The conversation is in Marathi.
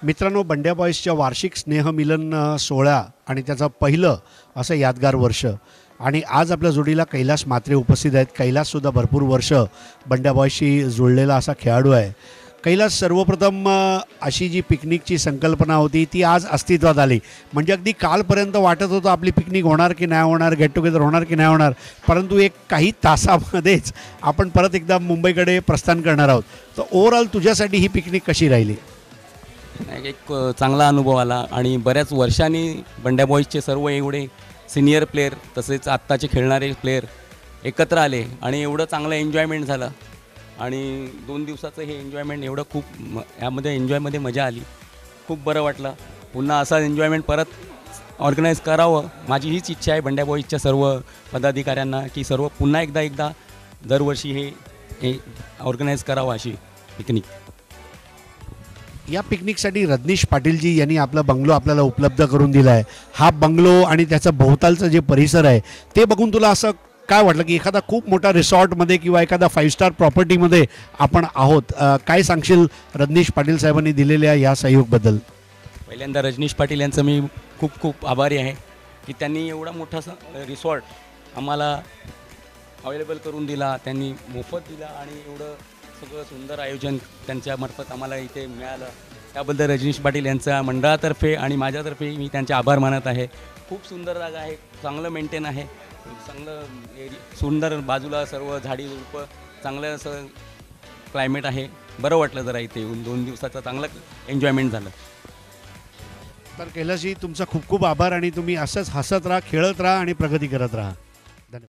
मित्रांनो, बंड्या बॉईजच्या वार्षिक स्नेहमिलन सोहळा आणि त्याचं पहिलं असं यादगार वर्ष आणि आज आपल्या जोडीला कैलास म्हात्रे उपस्थित आहेत. कैलाससुद्धा भरपूर वर्ष बंड्या बॉईजशी जुळलेला असा खेळाडू आहे. कैलास, सर्वप्रथम अशी जी पिकनिकची संकल्पना होती ती आज अस्तित्वात आली. म्हणजे अगदी कालपर्यंत वाटत होतं आपली पिकनिक होणार की नाही होणार, गेट टुगेदर होणार की नाही होणार, परंतु एक काही तासामध्येच आपण परत एकदा मुंबईकडे प्रस्थान करणार आहोत. तर ओव्हरऑल तुझ्यासाठी ही पिकनिक कशी राहिली? एक चांगला अनुभव आला आणि बऱ्याच वर्षांनी बंड्या बॉईजचे सर्व एवढे सिनियर प्लेयर तसेच आत्ताचे खेळणारे प्लेयर एकत्र आले आणि एवढं चांगलं एन्जॉयमेंट झालं. आणि 2 दिवसाचं हे एन्जॉयमेंट एवढं खूप यामध्ये एन्जॉयमध्ये मजा आली. खूप बरं वाटलं. पुन्हा असा एन्जॉयमेंट परत ऑर्गनाईज करावं माझी हीच इच्छा आहे बंड्या बॉईजच्या सर्व पदाधिकाऱ्यांना, की सर्व पुन्हा एकदा दरवर्षी हे ऑर्गनाईज करावं अशी पिकनिक. या पिकनिकसाठी रजनीश पाटीलजी यांनी आपला बंगलो आपल्याला उपलब्ध करून दिला आहे. हा बंगलो आणि त्याचा भोवतालचं जे परिसर आहे ते बघून तुला असं काय वाटलं की एखादा खूप मोठा रिसॉर्टमध्ये किंवा एखादा 5 स्टार प्रॉपर्टीमध्ये आपण आहोत? काय सांगशील रजनीश पाटील साहेबांनी दिलेल्या या सहयोगबद्दल? पहिल्यांदा रजनीश पाटील यांचं मी खूप खूप आभारी आहे की त्यांनी एवढा मोठासा रिसॉर्ट आम्हाला अवेलेबल करून दिला. त्यांनी मोफत दिला आणि एवढं सगळं सुंदर आयोजन त्यांच्यामार्फत आम्हाला इथे मिळालं. त्याबद्दल रजनीश पाटील यांच्या मंडळातर्फे आणि माझ्यातर्फे मी त्यांचे आभार मानत आहे. खूप सुंदर जागा आहे, चांगलं मेंटेन आहे, चांगलं सुंदर बाजूला सर्व झाडी झुडपं, चांगलं असं क्लायमेट आहे. बरं वाटलं जरा इथे येऊन. 2 दिवसाचं चांगलं एन्जॉयमेंट झालं. तर कैलासजी, तुमचा खूप खूप आभार आणि तुम्ही असंच हसत राहा, खेळत राहा आणि प्रगती करत राहा.